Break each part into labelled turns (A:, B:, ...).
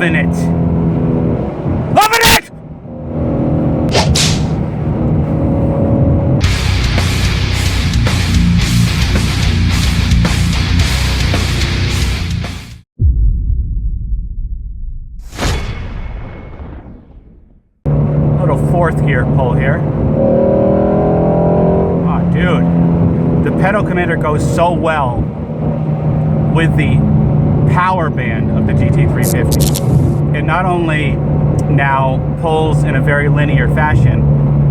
A: Loving it. Loving it! Little fourth gear pull here. Oh, dude. The pedal commander goes so well with the power band of the GT350. It not only now pulls in a very linear fashion,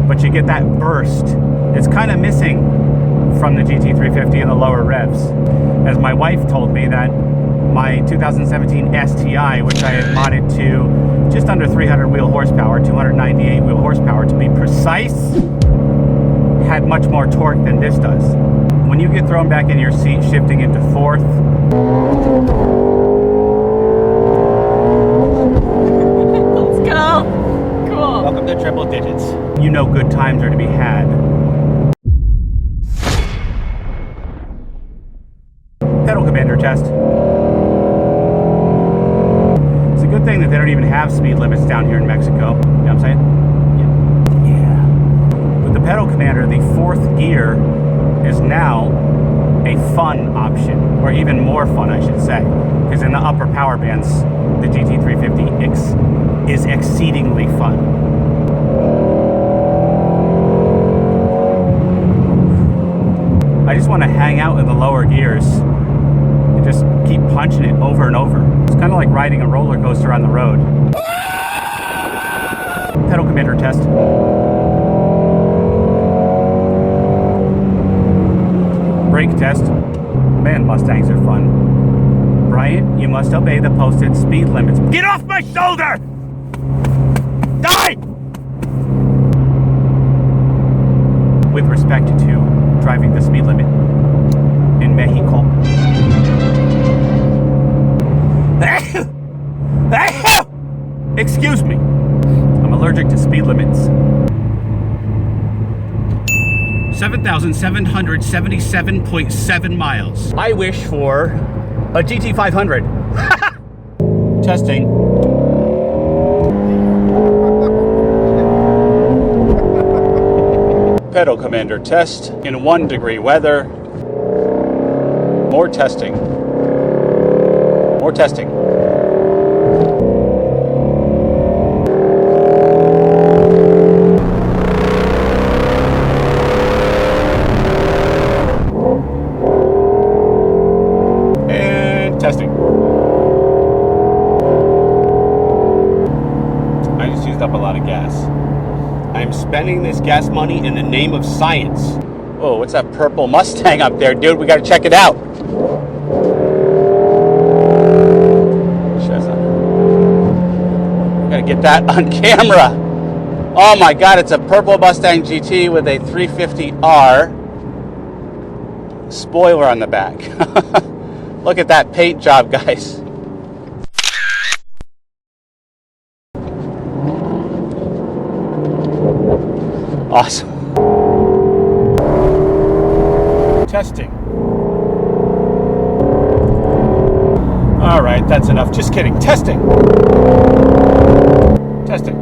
A: but you get that burst. It's kind of missing from the GT350 in the lower revs. As my wife told me that my 2017 STI, which I had modded to just under 300 wheel horsepower, 298 wheel horsepower to be precise, had much more torque than this does. When you get thrown back in your seat, shifting into fourth,
B: let's go. Cool.
A: Welcome to triple digits. You know good times are to be had. Pedal commander test. It's a good thing that they don't even have speed limits down here in Mexico. You know what I'm saying? Yeah. With the pedal commander, the fourth gear is now a fun option, or even more fun, I should say, because in the upper power bands, the GT350 is exceedingly fun. I just want to hang out in the lower gears and just keep punching it over and over. It's kind of like riding a roller coaster on the road. Pedal commander test. Brake test. Man, Mustangs are fun. Bryant, you must obey the posted speed limits. Get off my shoulder! Die! With respect to driving the speed limit in Mexico. Excuse me. I'm allergic to speed limits. 7,777.7 miles. I wish for a GT500. Testing. Pedal commander test in 1 degree weather. More testing. More testing. Testing. I just used up a lot of gas. I'm spending this gas money in the name of science. Oh, what's that purple Mustang up there, dude? We gotta check it out. Gotta get that on camera. Oh my God, it's a purple Mustang GT with a 350R spoiler on the back. Look at that paint job, guys. Awesome. Testing. All right, that's enough. Just kidding. Testing. Testing.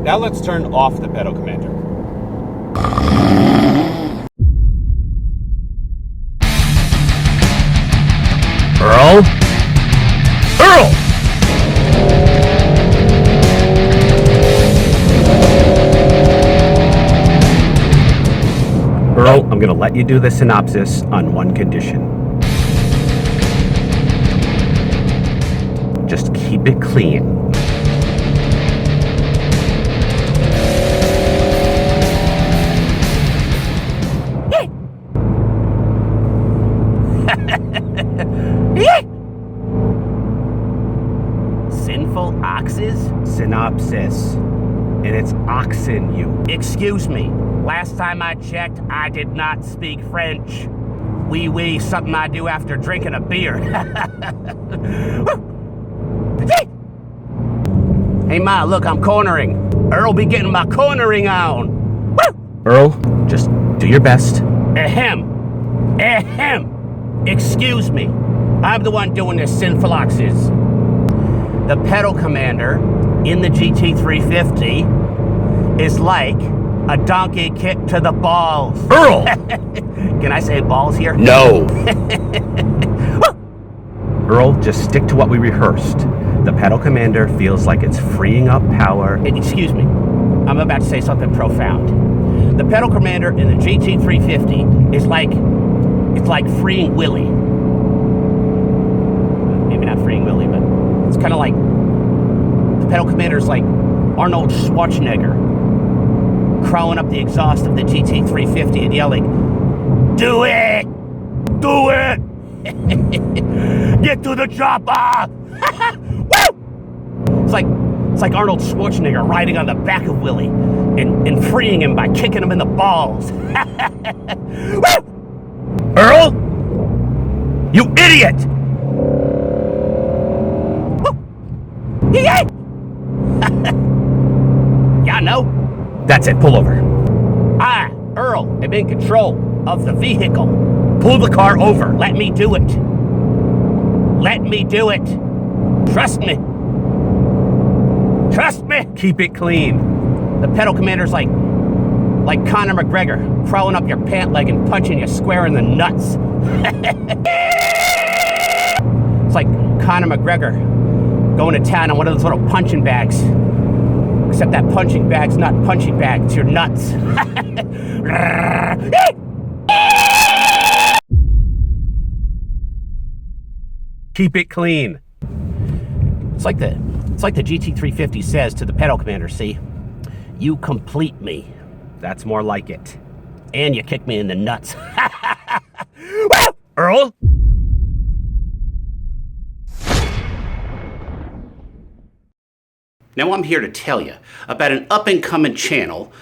A: Now let's turn off the pedal commander. Earl? Earl! Earl, I'm gonna let you do the synopsis on one condition. Just keep it clean. Sinful oxes? Synopsis. And it's oxen, you. Excuse me. Last time I checked, I did not speak French. Oui, something I do after drinking a beer. Hey, Ma, look, I'm cornering. Earl be getting my cornering on. Earl, just do your best. Ahem. Excuse me. I'm the one doing this sinful oxes. The pedal commander in the GT350 is like a donkey kick to the balls.
C: Earl!
A: Can I say balls here?
C: No! Earl, just stick to what we rehearsed. The pedal commander feels like it's freeing up power.
A: Excuse me, I'm about to say something profound. The pedal commander in the GT350 is like, it's like freeing Willy. Maybe not freeing Willy, but it's kind of like, the pedal commander is like Arnold Schwarzenegger crawling up the exhaust of the GT350 and yelling, "Do it! Do it! Get to the chopper!" Woo! It's like Arnold Schwarzenegger riding on the back of Willy and freeing him by kicking him in the balls. Woo!
C: Earl? You idiot!
A: Woo! Yeah! Yeah, no.
C: That's it, pull over.
A: I, Earl, am in control of the vehicle.
C: Pull the car over.
A: Let me do it. Let me do it. Trust me. Trust me.
C: Keep it clean.
A: The pedal commander's like Conor McGregor, crawling up your pant leg and punching you square in the nuts. It's like Conor McGregor going to town on one of those little punching bags. Except that punching bag's not punching bag, it's your nuts.
C: Keep it clean.
A: It's like the GT350 says to the pedal commander, see? You complete me.
C: That's more like it.
A: And you kick me in the nuts.
C: Earl?
D: Now I'm here to tell you about an up-and-coming channel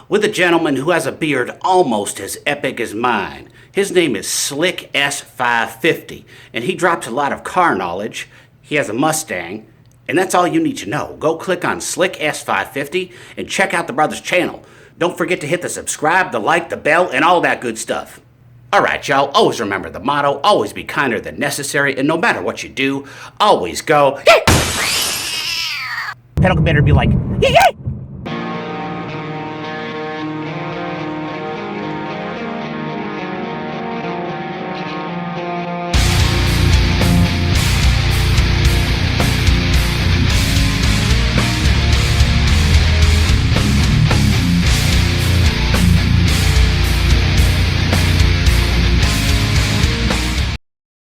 D: with a gentleman who has a beard almost as epic as mine. His name is Slick S550, and he drops a lot of car knowledge. He has a Mustang, and that's all you need to know. Go click on Slick S550 and check out the brother's channel. Don't forget to hit the subscribe, the like, the bell, and all that good stuff. Alright, y'all, always remember the motto, always be kinder than necessary, and no matter what you do, always go...
A: Pedal commander would be like, yay!